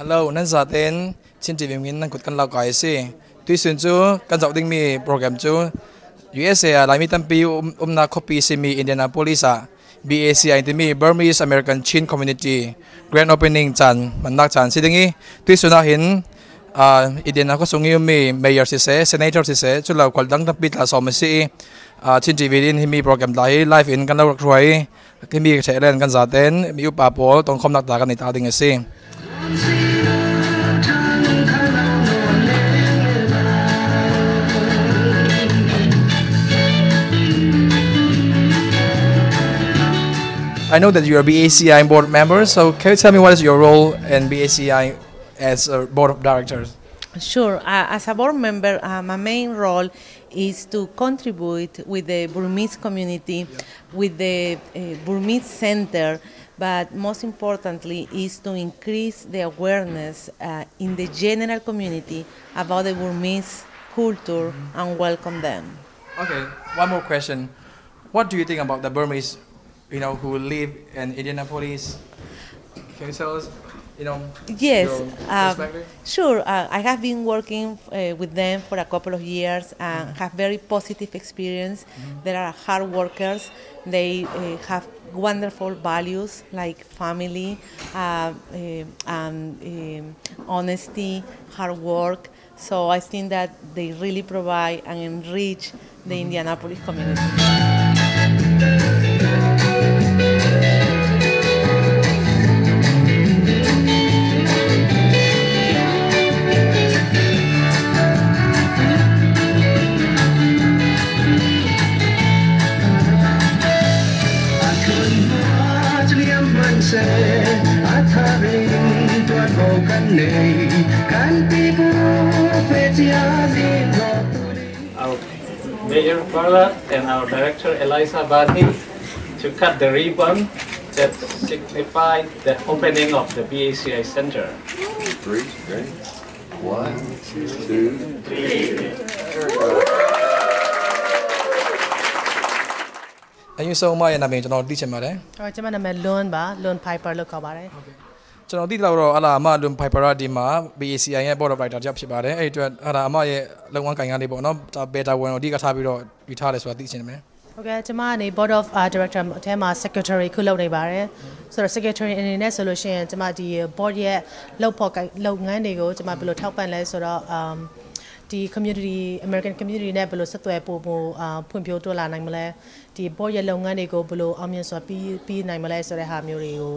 Hello, nan zaten chin TV min nan kut kan lau kai si. Tui sun chu kan zau ding mi program chu USA lai mi tampi na copy si mi Indianapolis BACI ti mi Burmese American Chin Community grand opening chan manak chan si dingi tui suna hin Indiana ko sungi mi mayor si se senator si se chu lau kwal dang tampi la som si chin TV din mi program lai live in kan lau roi ki mi che len kan zaten mi upa pol tong khom nak ta kan ni ta ding si. I know that you are a BACI board member, so can you tell me what is your role in BACI as a board of directors? Sure. As a board member, my main role is to contribute with the Burmese community, with the Burmese Center, but most importantly is to increase the awareness in the general community about the Burmese culture and welcome them. Okay, one more question. What do you think about the Burmese, who live in Indianapolis? Can you tell us, Yes, your perspective? sure. I have been working with them for a couple of years and have very positive experience. They are hard workers. They have wonderful values like family, and honesty, hard work. So I think that they really provide and enrich the Indianapolis community. Our Mayor Ballard and our Director Eliza Badi to cut the ribbon that signified the opening of the BACI Center. Three, ready? 1, 2, 3. Thank you so much. And I'm teaching my day. I'm Loan Piper. Look about it. So did ala ma lum Piper di ma BACI board of directors job si bare ai twa ala ma ye long kan kan ni bo no beta wen di ka tha pi ro di tha le so ti chin me. Okay, ကျမ board of director အဲမှာ secretary ခုလုပ်နေပါတယ်ဆိုတော့ secretary အနေနဲ့ဆိုလို့ရှိရင်ကျမဒီ board ရဲ့လုပ်ငန်းတွေကိုကျမဘယ်လိုထောက်ပံ့လဲဆိုတော့ဒီ community American community နဲ့ဘယ်လိုဆက်သွယ်ပို့ဖို့ဖွံ့ဖြိုးတိုးလာနိုင်မလဲဒီ board ရဲ့လုပ်ငန်းတွေကိုဘယ်လိုအောင်မြင်စွာပြီးနိုင်မလဲဆိုတဲ့ဟာမျိုးတွေကို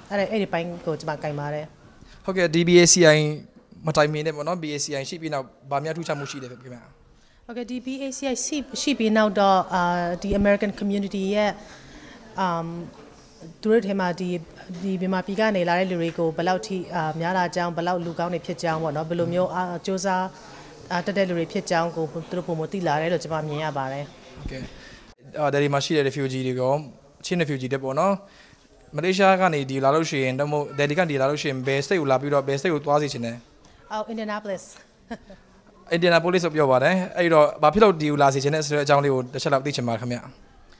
အဲ့ဒီပိုင်းကိုကျမကင်ပါတယ်ဟုတ်ကဲ့ BACI မတိုင်မီနဲ့ပေါ့နော် BACI ရှိပြီးနောက်ဗာများထူးခြားမှုရှိတယ်ခင်ဗျာOkay, the BACIရှိပြီးနောက်တော့ဒီ American community ရဲ့သူတို့ထဲမှာဒီမြန်မာပြည်ကနေလာတဲ့လူတွေကိုဘယ်လောက်ထိများလာကြောင်းဘယ်လောက်လူကောင်းတွေဖြစ်ကြောင်းပေါ့နော်ဘယ်လိုမျိုးစ조사တက်တဲ့လူတွေဖြစ်ကြောင်းကိုသူတို့ပုံမသိလာတယ်လို့ကျွန်မမြင်ရပါတယ် Okay ဒါဒီမှာရှိတဲ့ refugee တွေကိုချင်း refugee တွေပေါ့နော်မလေးရှားကနေဒီလာလို့ရှိရင်တော့ဒယ်လီကနေလာလို့ရှိရင်ဘယ် state ကိုလာပြီးတော့ဘယ် state ကိုသွားစီချင်တယ်Indianapolis Indianapolis ဆိုပြောပါတယ်အဲ့တော့ဘာဖြစ်လို့ဒီကိုလာစီချင်တဲ့ဆိုတဲ့အကြောင်းလေးကိုတစ်ချက်လောက်သိချင်ပါခင်ဗျာ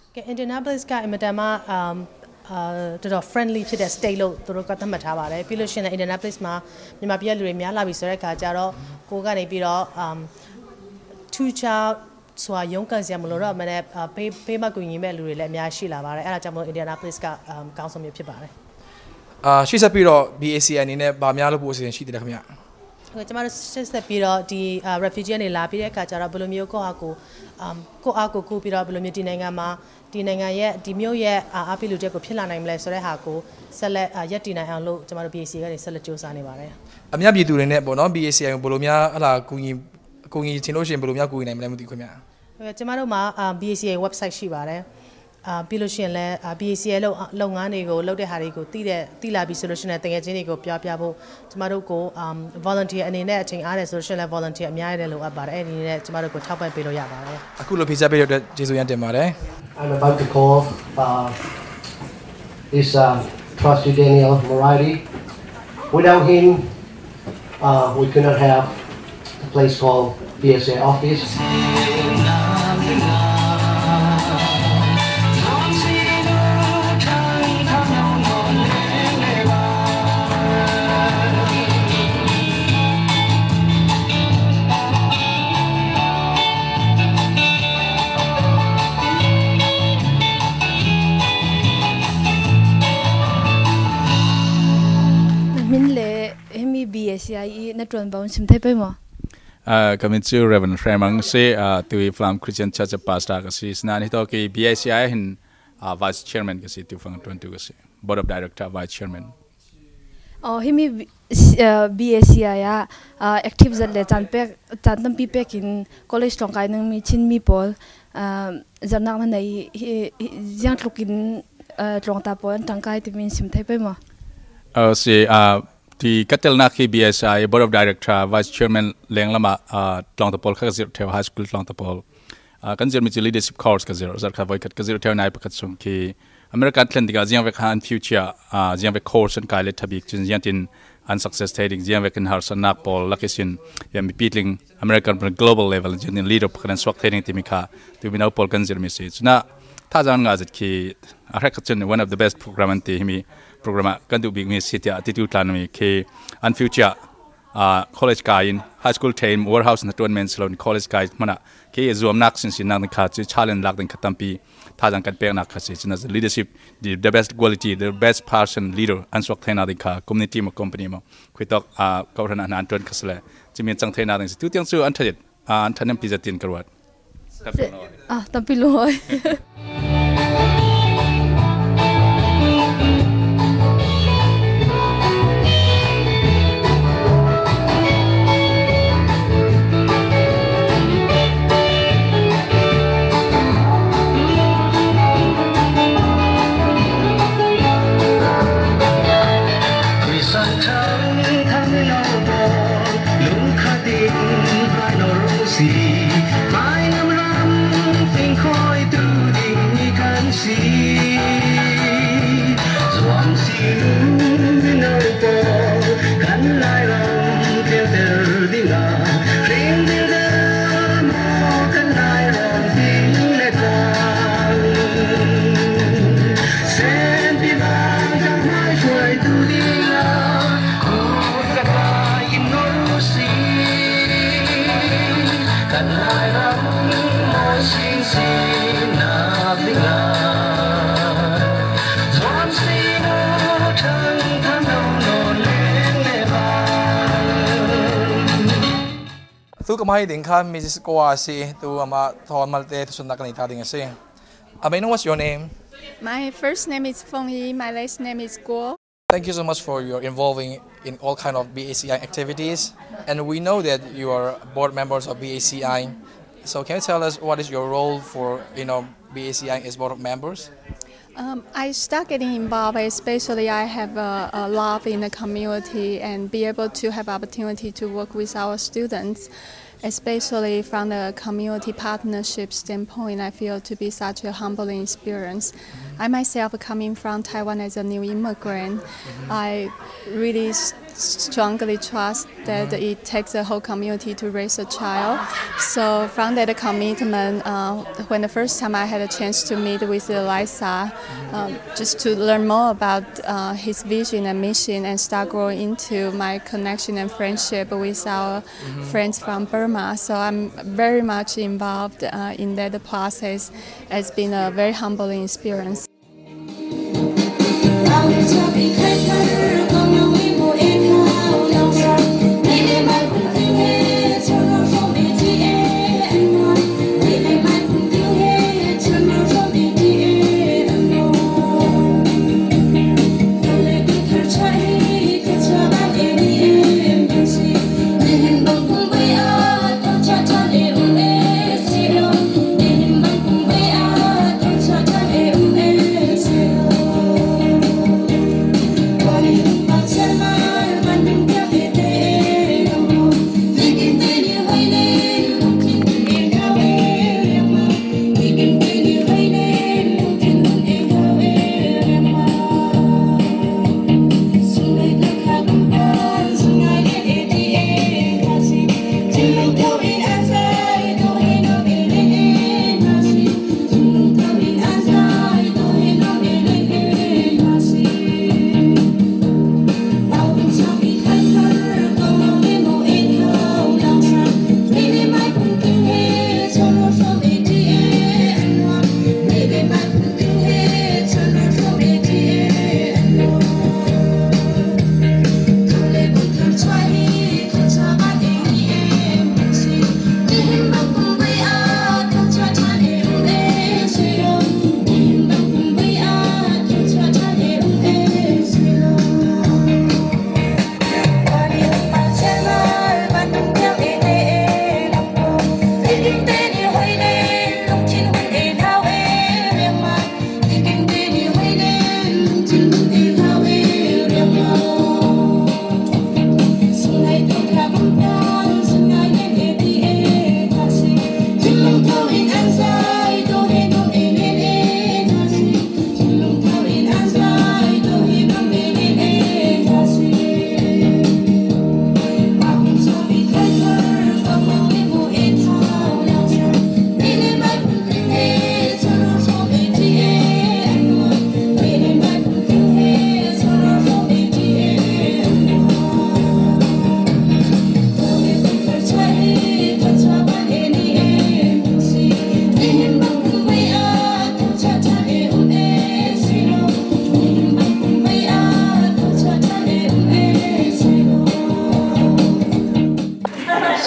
Okay Indianapolis ကအင်မတန်မှတော် friendly ဖြစ်တဲ့ state လို့သူတို့ကသတ်မှတ်ထားပါတယ်ပြီးလို့ရှိရင် Indianapolis မှာမြန်မာပြည်လူတွေများလာပြီဆိုတဲ့အခါကျတော့ကိုကနေပြီးတော့ထူးခြားစွာရုံးကန်စရာမလိုတော့မနဲ့ဖေးမကူညီမဲ့လူတွေလည်းအများရှိလာပါတယ်အဲ့ဒါကြောင့်မို့ Indianapolis ကကောင်းဆုံးမျိုးဖြစ်ပါတယ်ရှိဆက်ပြီးတော့ BACI အနေနဲ့ဗာများလို့ပို့အစီအစဉ်ရှိတယ်ခင်ဗျာကျမတို့ဆက်ပြီးတော့ဒီ refugee ကနေလာပြီးတဲ့အခါကျတော့ဘယ်လိုမျိုးကိုယ့်အားကိုကူပြီးတော့ဘယ်လိုမျိုးဒီနိုင်ငံမှာဒီနိုင်ငံရဲ့ဒီမျိုးရဲ့အားပေးလူတက်ကိုဖြစ်လာနိုင်မလဲဆိုတဲ့ဟာကိုဆက်လက်ရက်တည်နိုင်အောင်လို့ကျမတို့ BACI ကနေဆက်လက်စူးစမ်းနေပါတယ်အများပြည်သူတွေနဲ့ပေါ့နော် BACI ကိုဘယ်လိုများဟလာကူညီချင်လို့ရှိရင်ဘယ်လိုများကူညီနိုင်မလဲမသိဘူးခင်ဗျာကျမတို့မှာ BACI website ရှိပါတယ်ပြီးလို့ရှိရင်လည်း BACI ရဲ့လုပ်ငန်းတွေကိုလုပ်တဲ့ဟာတွေကိုသိလာပြီးဆိုလို့ရှိရင်တကယ်ချင်းတွေကိုပြောပြဖို့ကျမတို့ကိုvolunteer အနေနဲ့အချိန်အားတယ်ဆိုလို့ရှိရင်လည်း volunteer အများကြီးလိုအပ်ပါတယ်အဲ့ဒီနဲ့ကျမတို့ကိုထောက်ပံ့ပေးလို့ရပါတယ်အခုလိုဖိတ်ကြားပေးတဲ့အတွက်ကျေးဇူးရတင်ပါတယ် I'm about to call this trustee Daniel MORIARTY. Without him we could not have a place called BACI office. natron baun sim thai pe mo kami chu Reverend Fremang se tui from Christian Church of Pastor kasi snan hito ki BACI hin Vice Chairman kasi tu fang tuan tu kasi Board of Director Vice Chairman. Oh himi BACI ya active zat le chan tam pi pe kin college tong kai nang mi chin mi pol zanak na nei jiang tlukin tong ta pon tang kai ti min sim thai pe mo se the Katel ki BACI Board of Director Vice Chairman leng lama tlong ta pol kha zir theo high school tlong ta pol kan zir mi chi leadership course ka zir zar kha voi kat ka zir theo nai pakat sum ki American Atlantic jiang ve khan future jiang ve course an kai le thabik chin jiang tin unsuccess trading jiang ve kan har san nak pol lakisin yam pitling American global level jiang leader pakran swak trading timika tu binau pol kan zir mi si chuna tha jan nga zit ki a rek chen one of the best program an ti himi program kan du big mi city attitude plan mi ke an future college guy in high school team warehouse na tournament salon college guy mana ke zoom nak sin sin nak kha chi challenge lak den khatampi thajang kan pek nak khasi china leadership the best quality the best person leader an swak thaina de kha community ma company ma khuitok ko rana nan ton khasle chimin chang thaina ding tu tiang chu an thajit an thanam pi jatin karwat tampi lo hoi tu kamai ding kha Mrs. Koasi tu ama thon malte tu sunna kan ita ding ase. I know what's your name? My first name is Feng Yi. My last name is Guo. Thank you so much for your involving in all kind of BACI activities, and we know that you are board members of BACI. So can you tell us what is your role for BACI as board members? I start getting involved, especially I have a love in the community and be able to have opportunity to work with our students, especially from the community partnership standpoint. I feel to be such a humbling experience. I myself coming from Taiwan as a new immigrant, I really strongly trust that it takes a whole community to raise a child. So from that commitment, when the first time I had a chance to meet with Eliza, just to learn more about his vision and mission and start growing into my connection and friendship with our friends from Burma. So I'm very much involved in that process. It's been a very humbling experience.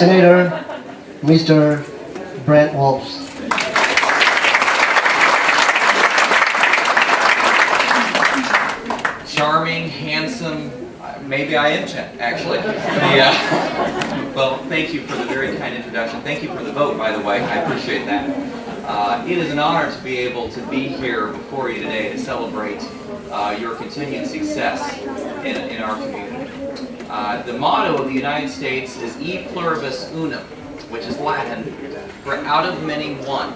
Senator Mr. Brent Waltz. Charming, handsome, maybe I am Chen, actually. Well, thank you for the very kind introduction. Thank you for the vote, by the way. I appreciate that. It is an honor to be able to be here before you today to celebrate your continued success in our community. The motto of the United States is E pluribus unum, which is Latin for out of many one.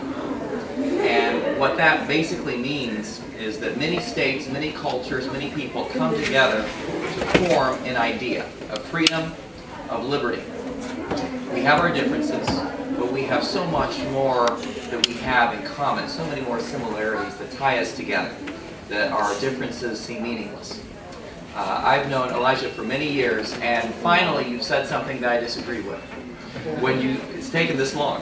And what that basically means is that many states, many cultures, many people come together to form an idea of freedom, of liberty. We have our differences, but we have so much more that we have in common, so many more similarities that tie us together, that our differences seem meaningless. I've known Elijah for many years, and finally you've said something that I disagree with. It's taken this long.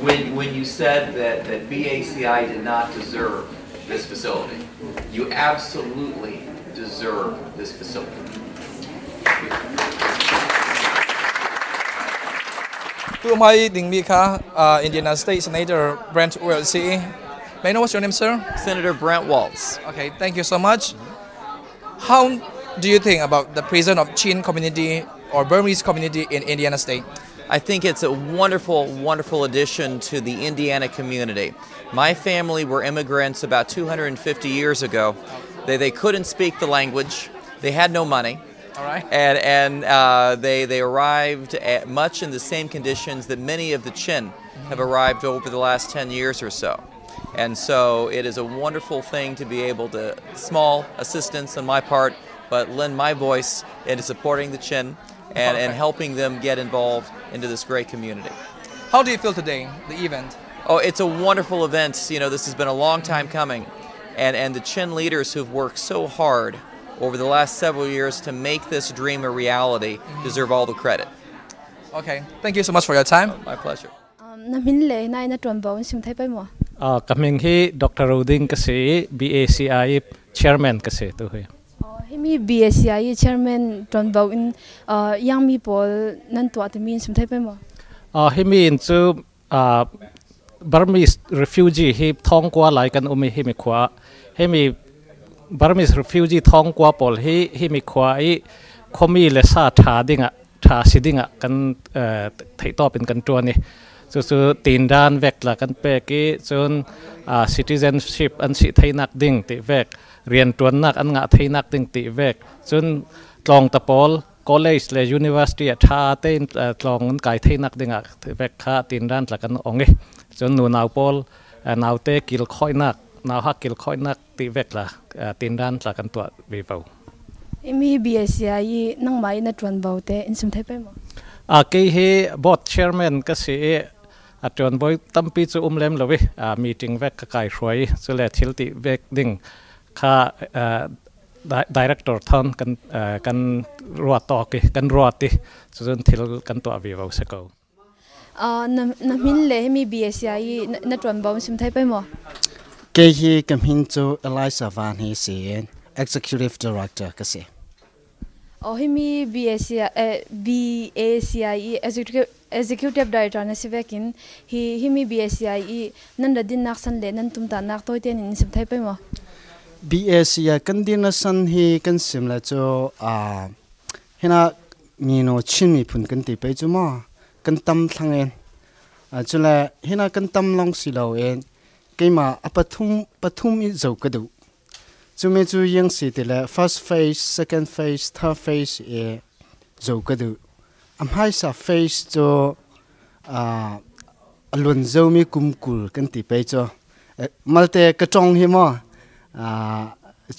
When you said that BACI did not deserve this facility, you absolutely deserve this facility. To my Indiana State Senator Brent Waltz. May I know what's your name, sir? Senator Brent Waltz. Okay, thank you so much. How do you think about the presence of Chin community or Burmese community in Indiana State? I think it's a wonderful, wonderful addition to the Indiana community. My family were immigrants about 250 years ago. They couldn't speak the language. They had no money. All right. And they arrived at much in the same conditions that many of the Chin have arrived over the last 10 years or so. And so it is a wonderful thing to be able to, small assistance on my part, but lend my voice into supporting the Chin and helping them get involved into this great community. How do you feel today, the event? Oh, it's a wonderful event. You know, this has been a long time coming. And the Chin leaders who've worked so hard over the last several years to make this dream a reality deserve all the credit. Okay, thank you so much for your time. My pleasure. Coming here, Dr. Roding kasi BACI chairman kasi to here. Himi BACI chairman John Bow in young people nan to at mean some type mo. Himi into Burmese refugee he thong kwa like an himi kwa. Himi Burmese refugee thong kwa pol himi kwa komi lesa tha sidinga kan thai top in kan tuani. So tin dan vek la kan pe ki chun citizenship an si thai nak ding ti vek rian tuan nak an nga thai nak ding ti vek chun tlong tapol college le university tha te tlong an kai thai nak ding vek kha tin dan la kan onge chun nu naw pol naw te kil khoi nak naw ha kil khoi nak ti vek la tin dan la kan to vi vau imi BACI nang mai na tuan bau te in sum thai pe mo ke he board chairman ka se atron boy tampi chu umlem lowi meeting vek ka kai roi so le thilti vek ding kha director thon kan ruato ki kan ruati chun thil kan to avi vo seko na min le mi BACI na tuan bau sum thai pe mo ke hi kam hin chu Eliza Van he se executive director ka se himi BACI executive director na sivekin himi BACI nan da din nak san le nan tum ta nak toy ten in sim thai pe mo BACI kan din na san hi kan sim la cho hena ni no chin mi phun kan ti pe chu ma kan tam thangen จุลหินากันตั้มลองสิเราเองกี่มาปฐุมอีเจ้ากระดูจุเมจูยังสิติละ first phase second phase third phase เจ้ากระดูให้สัก phase จูล้วนเจ้ามีกุมกุลกันติไปจูมาเตะกระจงหิมะ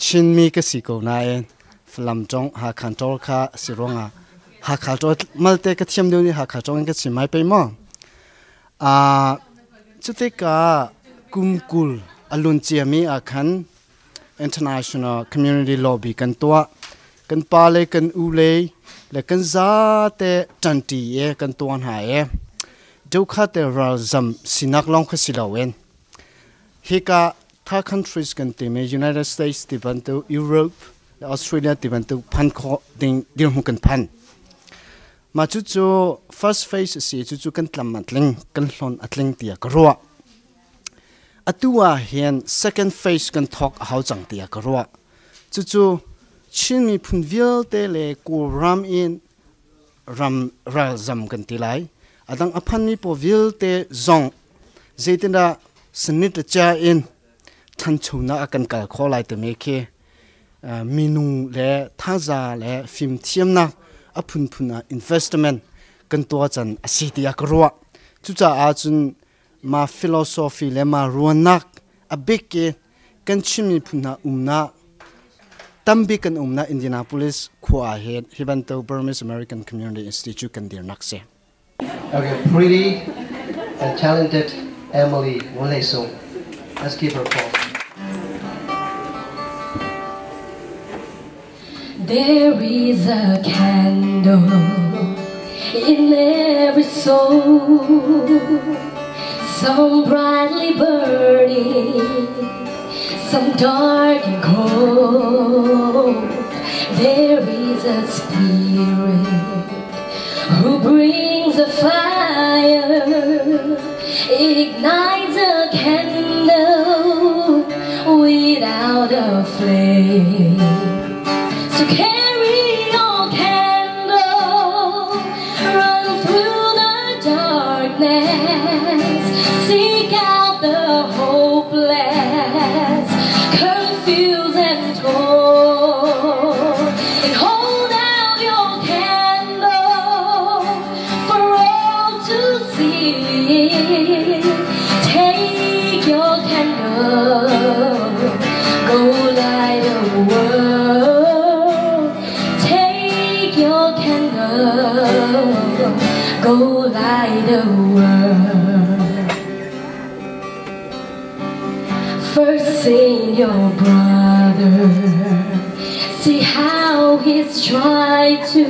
ชินมีก็สิโกนายฝรั่งจงหาขันโตค่ะสิร้องหาขันโตมาเตะก็เทียมเดียวนี้หาขันโตก็สิไม่ไปมั้งจุดที่กากุมกุลล้วนเจียมีอาคัน international community lobby กันตัวกันปาเลกันอูเลและกันซาเตจันทีกันตัวหายเจ้าข้าแต่เราจำสินักลองขสิลาเวนฮิกาท่า countries กันที่มี United States ที่บันตุ Europe และ Australia ที่บันตุพันข้อดิ่งหุกันพันมาจู่ๆ first phase สิจู่ๆกันตลำอัดลิงกันหลอนอัดลิงเตียกรัวอัตัวเห็น second phase กันทอกเขาจังเตียกรัวจู่ๆชินมีพุ่นวิลเตเลกูรำอินรำรัลจำกันที่ไรดังอภันมีพอวิลเตจงเจตินาสนิทจ่าอินทันชูนักกันกัลข้อไลต์เมเคมีนุงและท่าจาและฟิล์มเทียมนักอพุนพุนา investment กันตัวจันอาศัยที่อักรัวจุจ่าอาจุนมา philosophy และมารวนนักอเบกเกกันชิมีพุนานาตั้มบิกันนา Indianapolis ขวาเหตุฮิบันโต Burmese American Community Institute กันเดียร์นักเสีย Okay, pretty and talented Emily Waleso. Let's give her applause. There is a candle in every soul, some brightly burning, some dark and cold. There is a spirit who brings a fire, ignites a candle without a flame. So carry your candle, run through the darkness, seek out the hopeless, confused and torn, and hold out your candle for all to see. Take your candle, go light a world. Take your candle, go light a world. First sing your brother, see how he's tried to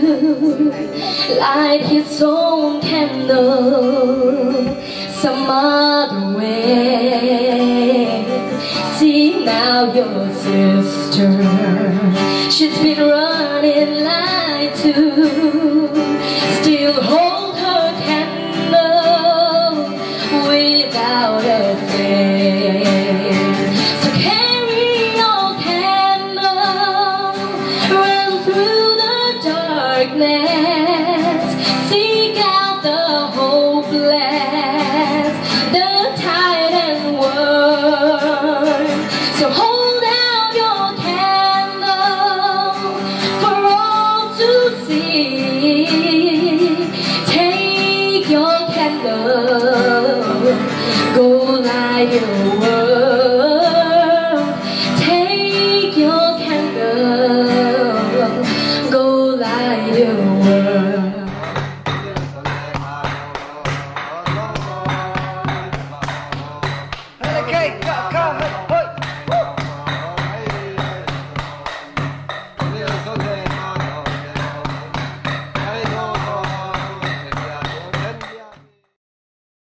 light his own candle some other way. See now your sister, she's been running light to still hold her candle without a flame. So carry your candle, run through the darkness, seek out the hopeless, the tired and worn. So hold out your candle for all to see. Take your candle, go light your world. Take your candle, go light your world.